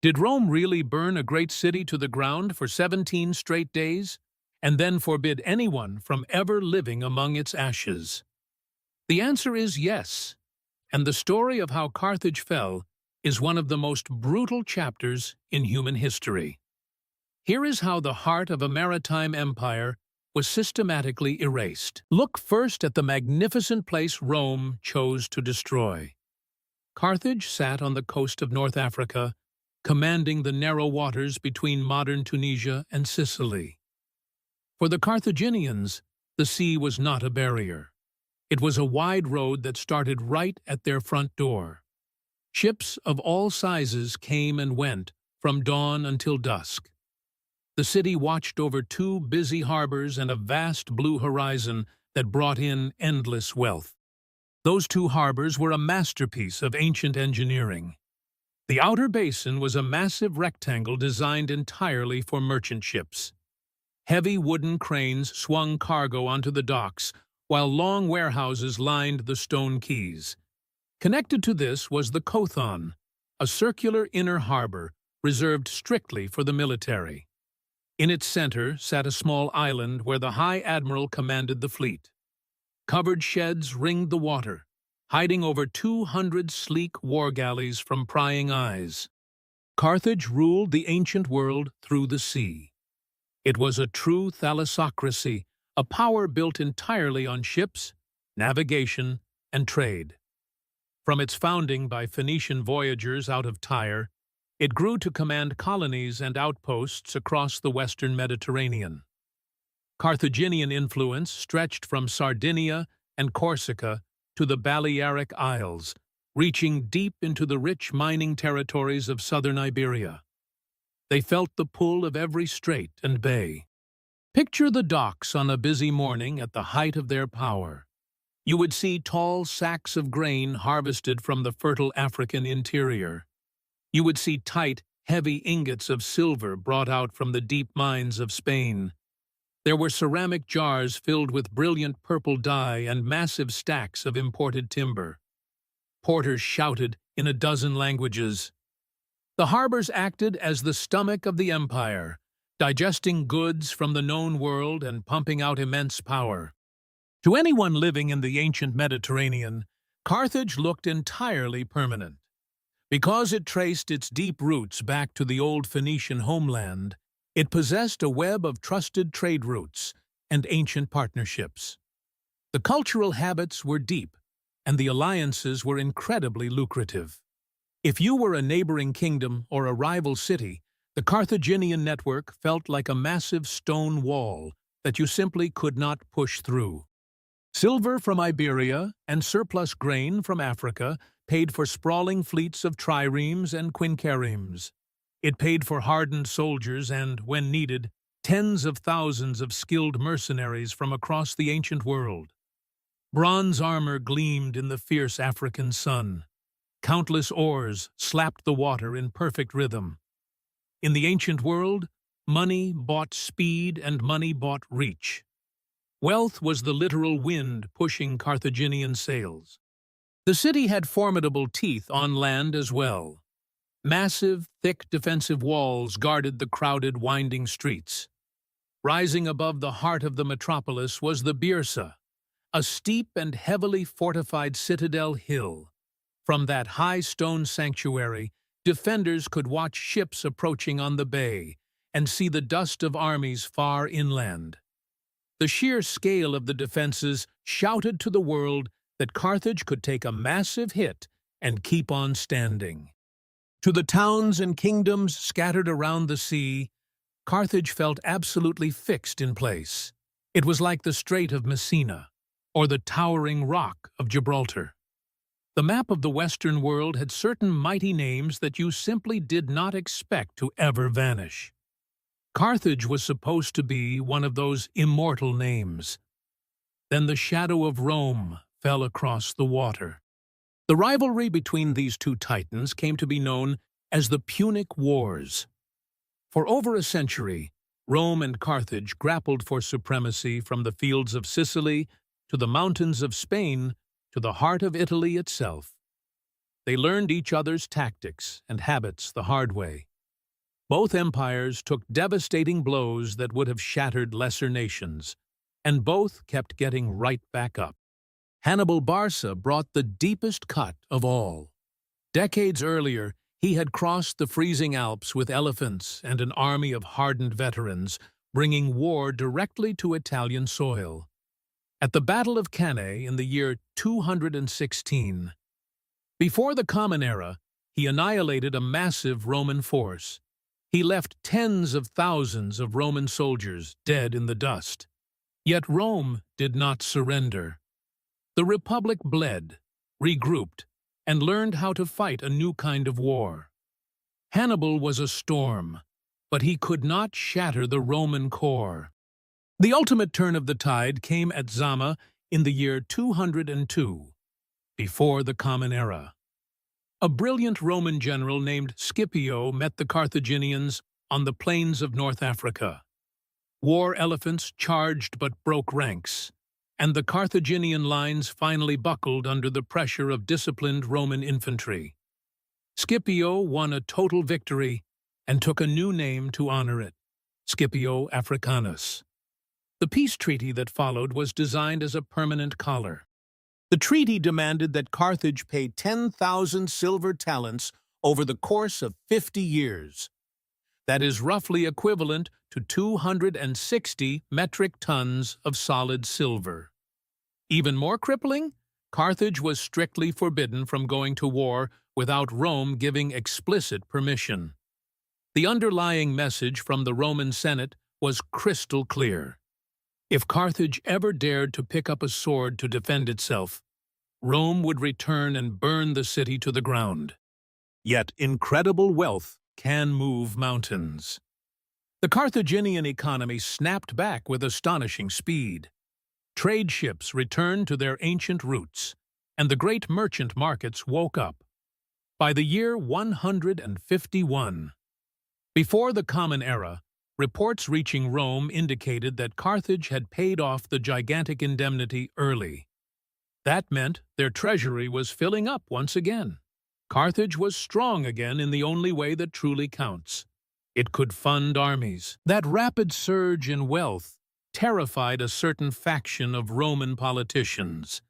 Did Rome really burn a great city to the ground for 17 straight days, and then forbid anyone from ever living among its ashes? The answer is yes, and the story of how Carthage fell is one of the most brutal chapters in human history. Here is how the heart of a maritime empire was systematically erased. Look first at the magnificent place Rome chose to destroy. Carthage sat on the coast of North Africa, commanding the narrow waters between modern Tunisia and Sicily. For the Carthaginians, the sea was not a barrier. It was a wide road that started right at their front door. Ships of all sizes came and went from dawn until dusk. The city watched over two busy harbors and a vast blue horizon that brought in endless wealth. Those two harbors were a masterpiece of ancient engineering. The outer basin was a massive rectangle designed entirely for merchant ships. Heavy wooden cranes swung cargo onto the docks, while long warehouses lined the stone quays. Connected to this was the Kothon, a circular inner harbor reserved strictly for the military. In its center sat a small island where the High Admiral commanded the fleet. Covered sheds ringed the water, hiding over 200 sleek war galleys from prying eyes. Carthage ruled the ancient world through the sea. It was a true thalassocracy, a power built entirely on ships, navigation, and trade. From its founding by Phoenician voyagers out of Tyre, it grew to command colonies and outposts across the western Mediterranean. Carthaginian influence stretched from Sardinia and Corsica to the Balearic Isles, reaching deep into the rich mining territories of southern Iberia. They felt the pull of every strait and bay. Picture the docks on a busy morning at the height of their power. You would see tall sacks of grain harvested from the fertile African interior. You would see tight, heavy ingots of silver brought out from the deep mines of Spain. There were ceramic jars filled with brilliant purple dye and massive stacks of imported timber. Porters shouted in a dozen languages. The harbors acted as the stomach of the empire, digesting goods from the known world and pumping out immense power. To anyone living in the ancient Mediterranean, Carthage looked entirely permanent. Because it traced its deep roots back to the old Phoenician homeland, it possessed a web of trusted trade routes and ancient partnerships. The cultural habits were deep, and the alliances were incredibly lucrative. If you were a neighboring kingdom or a rival city, the Carthaginian network felt like a massive stone wall that you simply could not push through. Silver from Iberia and surplus grain from Africa paid for sprawling fleets of triremes and quinqueremes. It paid for hardened soldiers and, when needed, tens of thousands of skilled mercenaries from across the ancient world. Bronze armor gleamed in the fierce African sun. Countless oars slapped the water in perfect rhythm. In the ancient world, money bought speed and money bought reach. Wealth was the literal wind pushing Carthaginian sails. The city had formidable teeth on land as well. Massive, thick defensive walls guarded the crowded, winding streets. Rising above the heart of the metropolis was the Byrsa, a steep and heavily fortified citadel hill. From that high stone sanctuary, defenders could watch ships approaching on the bay and see the dust of armies far inland. The sheer scale of the defenses shouted to the world that Carthage could take a massive hit and keep on standing. To the towns and kingdoms scattered around the sea, Carthage felt absolutely fixed in place. It was like the Strait of Messina, or the towering rock of Gibraltar. The map of the Western world had certain mighty names that you simply did not expect to ever vanish. Carthage was supposed to be one of those immortal names. Then the shadow of Rome fell across the water. The rivalry between these two titans came to be known as the Punic Wars. For over a century, Rome and Carthage grappled for supremacy from the fields of Sicily to the mountains of Spain to the heart of Italy itself. They learned each other's tactics and habits the hard way. Both empires took devastating blows that would have shattered lesser nations, and both kept getting right back up. Hannibal Byrsa brought the deepest cut of all. Decades earlier, he had crossed the freezing Alps with elephants and an army of hardened veterans, bringing war directly to Italian soil. At the Battle of Cannae in the year 216, before the Common Era, he annihilated a massive Roman force. He left tens of thousands of Roman soldiers dead in the dust. Yet Rome did not surrender. The Republic bled, regrouped, and learned how to fight a new kind of war. Hannibal was a storm, but he could not shatter the Roman core. The ultimate turn of the tide came at Zama in the year 202, before the Common Era. A brilliant Roman general named Scipio met the Carthaginians on the plains of North Africa. War elephants charged but broke ranks, and the Carthaginian lines finally buckled under the pressure of disciplined Roman infantry. Scipio won a total victory and took a new name to honor it, Scipio Africanus. The peace treaty that followed was designed as a permanent collar. The treaty demanded that Carthage pay 10,000 silver talents over the course of 50 years. That is roughly equivalent to 260 metric tons of solid silver. Even more crippling, Carthage was strictly forbidden from going to war without Rome giving explicit permission. The underlying message from the Roman Senate was crystal clear. If Carthage ever dared to pick up a sword to defend itself, Rome would return and burn the city to the ground. Yet incredible wealth can move mountains. The Carthaginian economy snapped back with astonishing speed. Trade ships returned to their ancient roots, and the great merchant markets woke up. By the year 151, before the Common Era, reports reaching Rome indicated that Carthage had paid off the gigantic indemnity early. That meant their treasury was filling up once again. Carthage was strong again in the only way that truly counts. It could fund armies. That rapid surge in wealth terrified a certain faction of Roman politicians.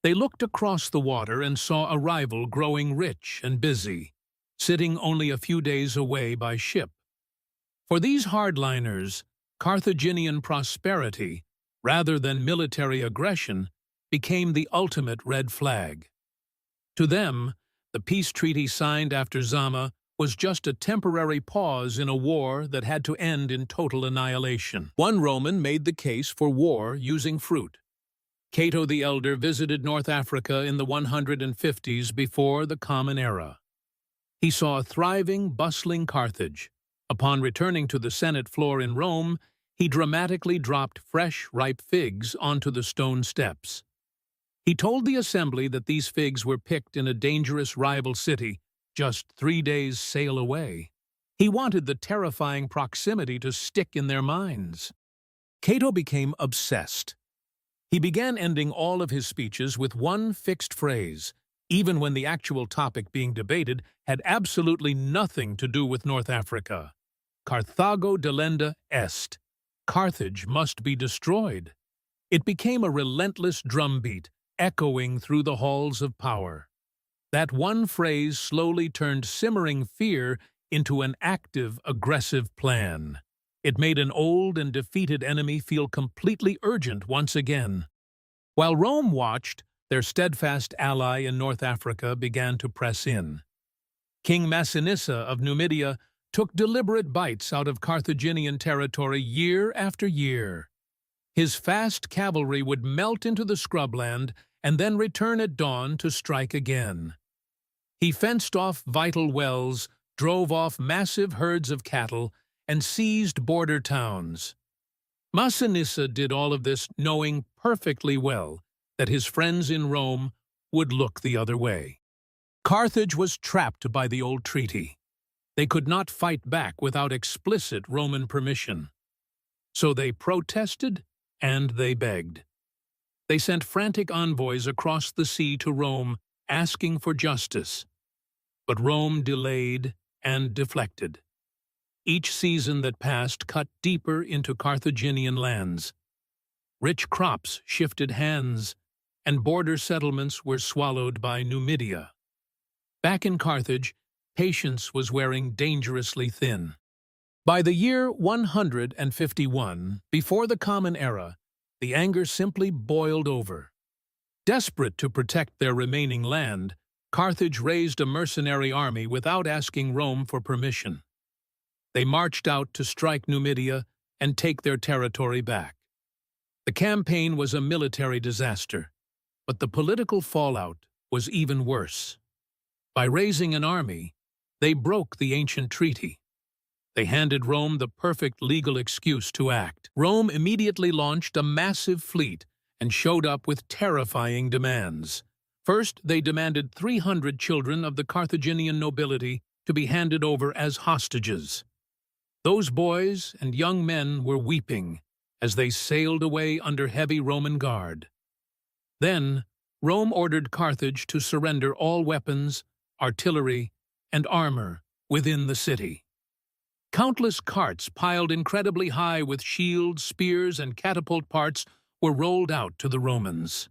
They looked across the water and saw a rival growing rich and busy, sitting only a few days away by ship. For these hardliners, Carthaginian prosperity, rather than military aggression, became the ultimate red flag. To them, the peace treaty signed after Zama was just a temporary pause in a war that had to end in total annihilation. One Roman made the case for war using fruit. Cato the Elder visited North Africa in the 150s before the Common Era. He saw a thriving, bustling Carthage. Upon returning to the Senate floor in Rome, he dramatically dropped fresh, ripe figs onto the stone steps. He told the assembly that these figs were picked in a dangerous rival city, just 3 days' sail away. He wanted the terrifying proximity to stick in their minds. Cato became obsessed. He began ending all of his speeches with one fixed phrase, even when the actual topic being debated had absolutely nothing to do with North Africa. Carthago delenda est. Carthage must be destroyed. It became a relentless drumbeat, echoing through the halls of power. That one phrase slowly turned simmering fear into an active, aggressive plan. It made an old and defeated enemy feel completely urgent once again. While Rome watched, their steadfast ally in North Africa began to press in. King Massinissa of Numidia took deliberate bites out of Carthaginian territory year after year. His fast cavalry would melt into the scrubland and then return at dawn to strike again. He fenced off vital wells, drove off massive herds of cattle, and seized border towns. Massinissa did all of this knowing perfectly well that his friends in Rome would look the other way. Carthage was trapped by the old treaty. They could not fight back without explicit Roman permission. So they protested and they begged. They sent frantic envoys across the sea to Rome asking for justice. But Rome delayed and deflected. Each season that passed cut deeper into Carthaginian lands. Rich crops shifted hands, and border settlements were swallowed by Numidia. Back in Carthage, patience was wearing dangerously thin. By the year 151, before the Common Era, the anger simply boiled over. Desperate to protect their remaining land, Carthage raised a mercenary army without asking Rome for permission. They marched out to strike Numidia and take their territory back. The campaign was a military disaster, but the political fallout was even worse. By raising an army, they broke the ancient treaty. They handed Rome the perfect legal excuse to act. Rome immediately launched a massive fleet and showed up with terrifying demands. First, they demanded 300 children of the Carthaginian nobility to be handed over as hostages. Those boys and young men were weeping as they sailed away under heavy Roman guard. Then, Rome ordered Carthage to surrender all weapons, artillery, and armor within the city. Countless carts piled incredibly high with shields, spears, and catapult parts were rolled out to the Romans.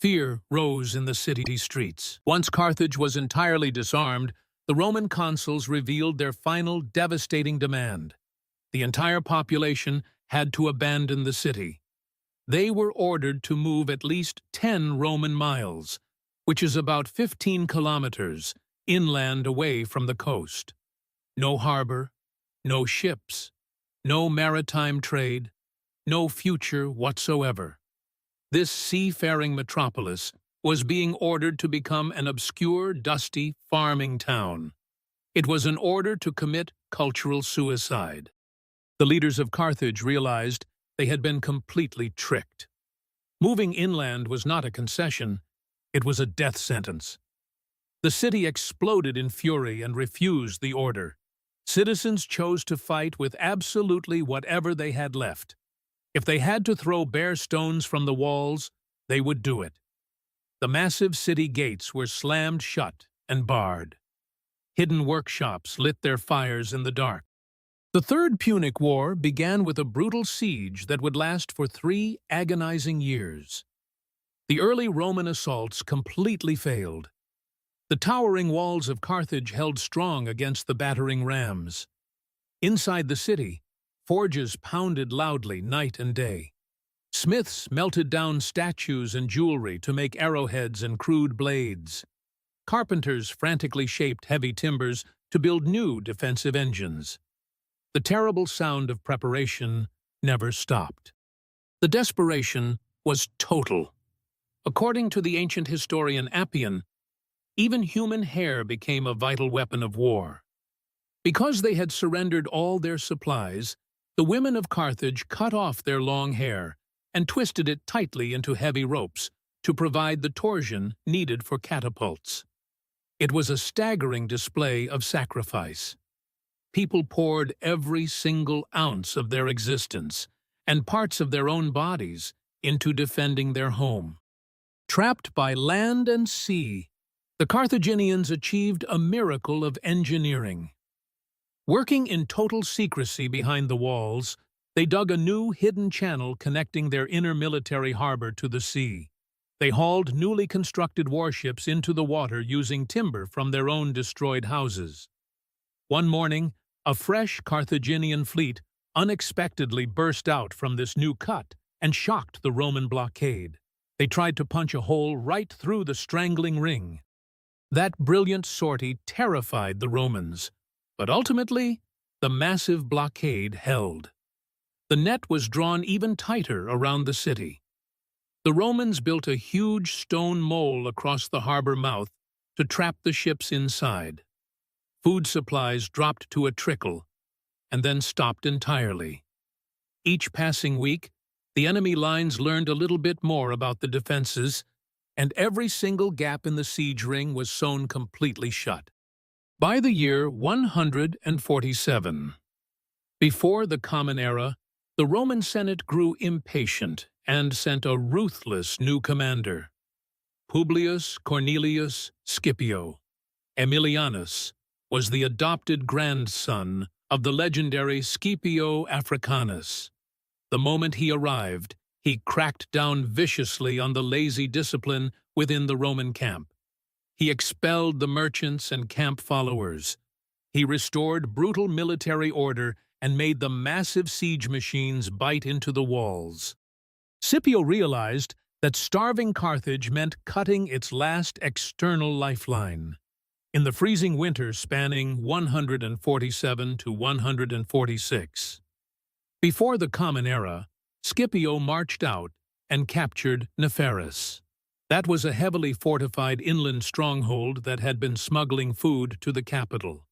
Fear rose in the city streets. Once Carthage was entirely disarmed, the Roman consuls revealed their final devastating demand. The entire population had to abandon the city. They were ordered to move at least 10 Roman miles, which is about 15 kilometers, inland away from the coast. No harbor, no ships, no maritime trade, no future whatsoever. This seafaring metropolis was being ordered to become an obscure, dusty farming town. It was an order to commit cultural suicide. The leaders of Carthage realized they had been completely tricked. Moving inland was not a concession, it was a death sentence. The city exploded in fury and refused the order. Citizens chose to fight with absolutely whatever they had left. If they had to throw bare stones from the walls, they would do it. The massive city gates were slammed shut and barred. Hidden workshops lit their fires in the dark. The Third Punic War began with a brutal siege that would last for 3 agonizing years. The early Roman assaults completely failed. The towering walls of Carthage held strong against the battering rams. Inside the city, forges pounded loudly night and day. Smiths melted down statues and jewelry to make arrowheads and crude blades. Carpenters frantically shaped heavy timbers to build new defensive engines. The terrible sound of preparation never stopped. The desperation was total. According to the ancient historian Appian, even human hair became a vital weapon of war. Because they had surrendered all their supplies, the women of Carthage cut off their long hair and twisted it tightly into heavy ropes to provide the torsion needed for catapults. It was a staggering display of sacrifice. People poured every single ounce of their existence and parts of their own bodies into defending their home. Trapped by land and sea, the Carthaginians achieved a miracle of engineering. Working in total secrecy behind the walls, they dug a new hidden channel connecting their inner military harbor to the sea. They hauled newly constructed warships into the water using timber from their own destroyed houses. One morning, a fresh Carthaginian fleet unexpectedly burst out from this new cut and shocked the Roman blockade. They tried to punch a hole right through the strangling ring. That brilliant sortie terrified the Romans, but ultimately, the massive blockade held. The net was drawn even tighter around the city. The Romans built a huge stone mole across the harbor mouth to trap the ships inside. Food supplies dropped to a trickle, and then stopped entirely. Each passing week, the enemy lines learned a little bit more about the defenses, and every single gap in the siege ring was sewn completely shut. By the year 147, before the Common Era, the Roman Senate grew impatient and sent a ruthless new commander. Publius Cornelius Scipio Aemilianus was the adopted grandson of the legendary Scipio Africanus. The moment he arrived, he cracked down viciously on the lazy discipline within the Roman camp. He expelled the merchants and camp followers. He restored brutal military order and made the massive siege machines bite into the walls. Scipio realized that starving Carthage meant cutting its last external lifeline. In the freezing winter spanning 147 to 146. Before the Common Era, Scipio marched out and captured Nepheris. That was a heavily fortified inland stronghold that had been smuggling food to the capital.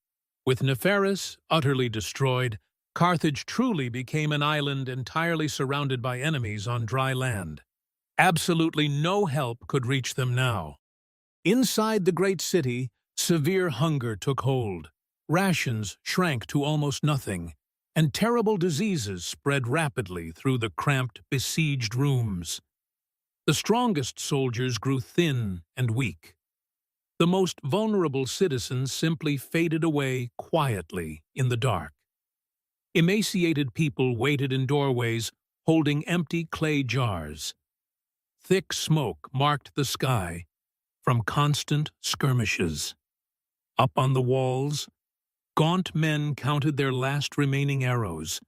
With Nepheris utterly destroyed, Carthage truly became an island entirely surrounded by enemies on dry land. Absolutely no help could reach them now. Inside the great city, severe hunger took hold. Rations shrank to almost nothing, and terrible diseases spread rapidly through the cramped, besieged rooms. The strongest soldiers grew thin and weak. The most vulnerable citizens simply faded away quietly in the dark. Emaciated people waited in doorways, holding empty clay jars. Thick smoke marked the sky from constant skirmishes. Up on the walls, gaunt men counted their last remaining arrows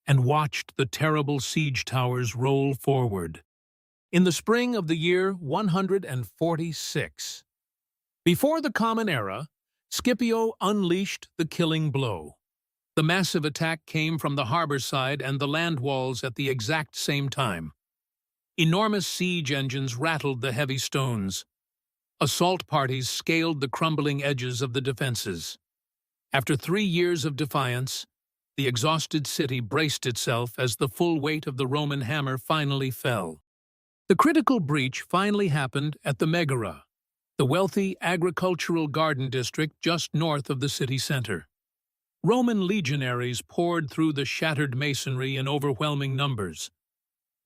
and watched the terrible siege towers roll forward. In the spring of the year 146, before the Common Era, Scipio unleashed the killing blow. The massive attack came from the harbor side and the land walls at the exact same time. Enormous siege engines rattled the heavy stones. Assault parties scaled the crumbling edges of the defenses. After 3 years of defiance, the exhausted city braced itself as the full weight of the Roman hammer finally fell. The critical breach finally happened at the Megara, the wealthy agricultural garden district just north of the city center. Roman legionaries poured through the shattered masonry in overwhelming numbers.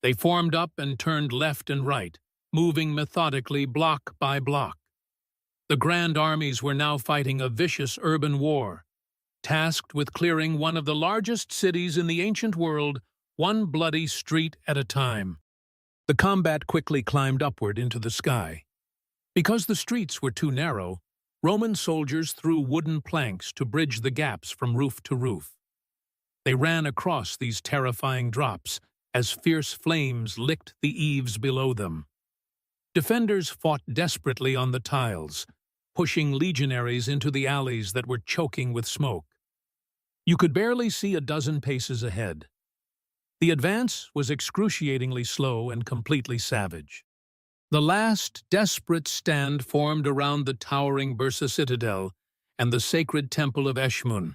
They formed up and turned left and right, moving methodically block by block. The grand armies were now fighting a vicious urban war, tasked with clearing one of the largest cities in the ancient world, one bloody street at a time. The combat quickly climbed upward into the sky. Because the streets were too narrow, Roman soldiers threw wooden planks to bridge the gaps from roof to roof. They ran across these terrifying drops as fierce flames licked the eaves below them. Defenders fought desperately on the tiles, pushing legionaries into the alleys that were choking with smoke. You could barely see a dozen paces ahead. The advance was excruciatingly slow and completely savage. The last desperate stand formed around the towering Byrsa citadel and the sacred Temple of Eshmun.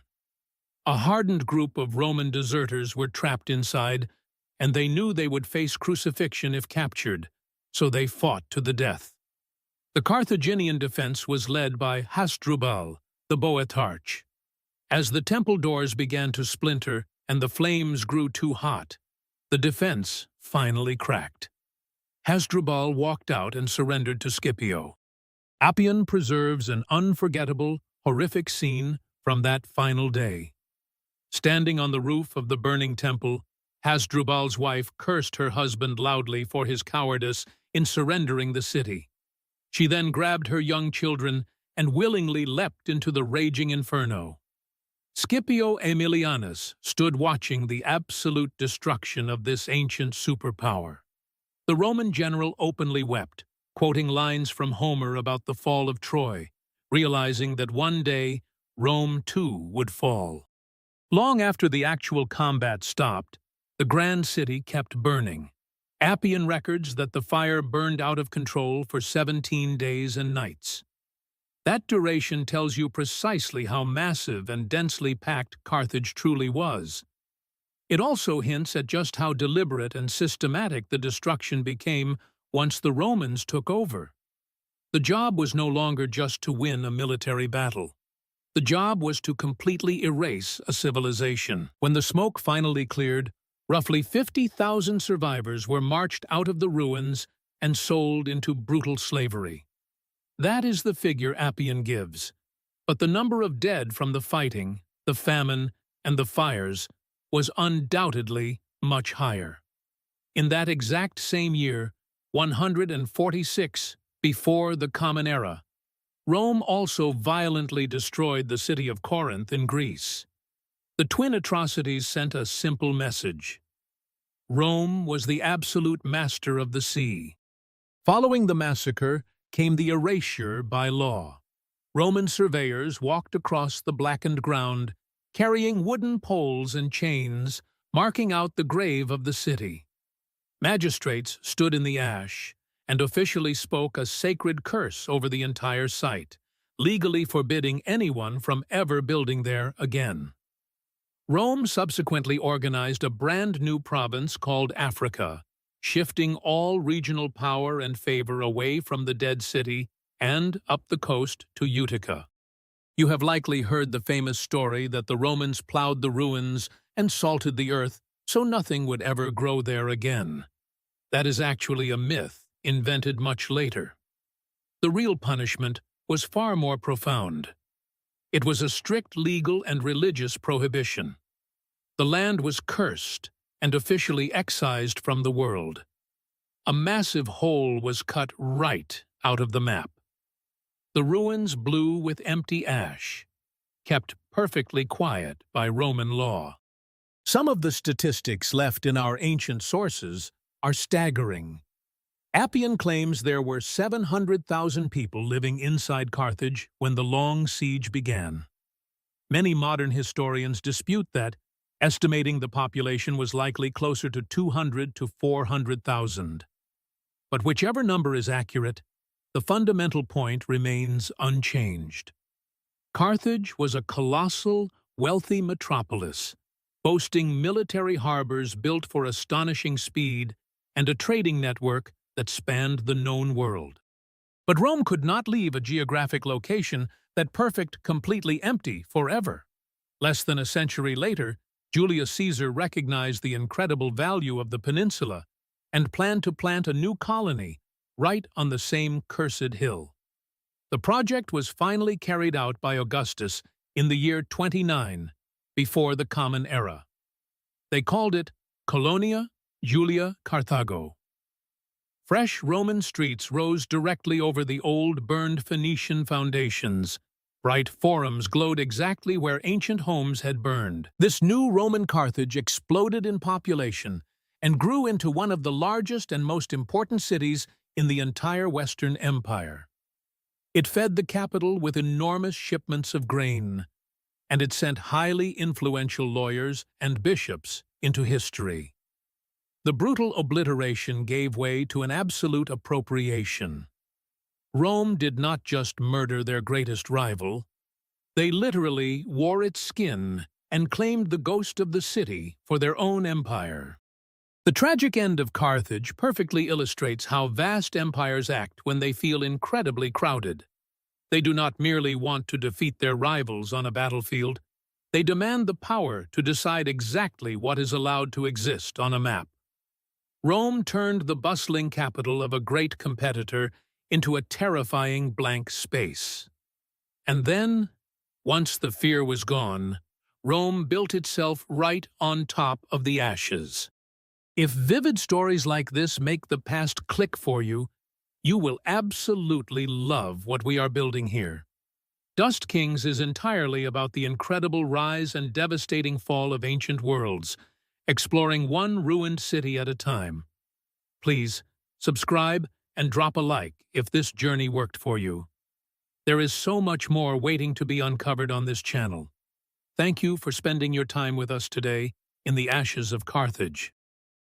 A hardened group of Roman deserters were trapped inside, and they knew they would face crucifixion if captured, so they fought to the death. The Carthaginian defense was led by Hasdrubal, the Boeotarch. As the temple doors began to splinter and the flames grew too hot, the defense finally cracked. Hasdrubal walked out and surrendered to Scipio. Appian preserves an unforgettable, horrific scene from that final day. Standing on the roof of the burning temple, Hasdrubal's wife cursed her husband loudly for his cowardice in surrendering the city. She then grabbed her young children and willingly leapt into the raging inferno. Scipio Aemilianus stood watching the absolute destruction of this ancient superpower. The Roman general openly wept, quoting lines from Homer about the fall of Troy, realizing that one day Rome too would fall. Long after the actual combat stopped, the grand city kept burning. Appian records that the fire burned out of control for 17 days and nights. That duration tells you precisely how massive and densely packed Carthage truly was. It also hints at just how deliberate and systematic the destruction became once the Romans took over. The job was no longer just to win a military battle. The job was to completely erase a civilization. When the smoke finally cleared, roughly 50,000 survivors were marched out of the ruins and sold into brutal slavery. That is the figure Appian gives, but the number of dead from the fighting, the famine, and the fires was undoubtedly much higher. In that exact same year, 146 before the Common Era, Rome also violently destroyed the city of Corinth in Greece. The twin atrocities sent a simple message. Rome was the absolute master of the sea. Following the massacre came the erasure by law. Roman surveyors walked across the blackened ground, carrying wooden poles and chains, marking out the grave of the city. Magistrates stood in the ash and officially spoke a sacred curse over the entire site, legally forbidding anyone from ever building there again. Rome subsequently organized a brand new province called Africa, shifting all regional power and favor away from the dead city and up the coast to Utica. You have likely heard the famous story that the Romans plowed the ruins and salted the earth so nothing would ever grow there again. That is actually a myth invented much later. The real punishment was far more profound. It was a strict legal and religious prohibition. The land was cursed and officially excised from the world. A massive hole was cut right out of the map. The ruins blew with empty ash, kept perfectly quiet by Roman law. Some of the statistics left in our ancient sources are staggering. Appian claims there were 700,000 people living inside Carthage when the long siege began. Many modern historians dispute that, estimating the population was likely closer to 200 to 400,000. But whichever number is accurate, the fundamental point remains unchanged. Carthage was a colossal, wealthy metropolis, boasting military harbors built for astonishing speed and a trading network that spanned the known world. But Rome could not leave a geographic location that perfect completely empty forever. Less than a century later, Julius Caesar recognized the incredible value of the peninsula and planned to plant a new colony right on the same cursed hill. The project was finally carried out by Augustus in the year 29 before the Common Era. They called it Colonia Julia Carthago. Fresh Roman streets rose directly over the old burned Phoenician foundations. Bright forums glowed exactly where ancient homes had burned. This new Roman Carthage exploded in population and grew into one of the largest and most important cities in the entire Western Empire. It fed the capital with enormous shipments of grain, and it sent highly influential lawyers and bishops into history. The brutal obliteration gave way to an absolute appropriation. Rome did not just murder their greatest rival, they literally wore its skin and claimed the ghost of the city for their own empire. The tragic end of Carthage perfectly illustrates how vast empires act when they feel incredibly crowded. They do not merely want to defeat their rivals on a battlefield, they demand the power to decide exactly what is allowed to exist on a map. Rome turned the bustling capital of a great competitor into a terrifying blank space. And then, once the fear was gone, Rome built itself right on top of the ashes. If vivid stories like this make the past click for you, you will absolutely love what we are building here. Dustkings is entirely about the incredible rise and devastating fall of ancient worlds, exploring one ruined city at a time. Please, subscribe and drop a like if this journey worked for you. There is so much more waiting to be uncovered on this channel. Thank you for spending your time with us today in the ashes of Carthage.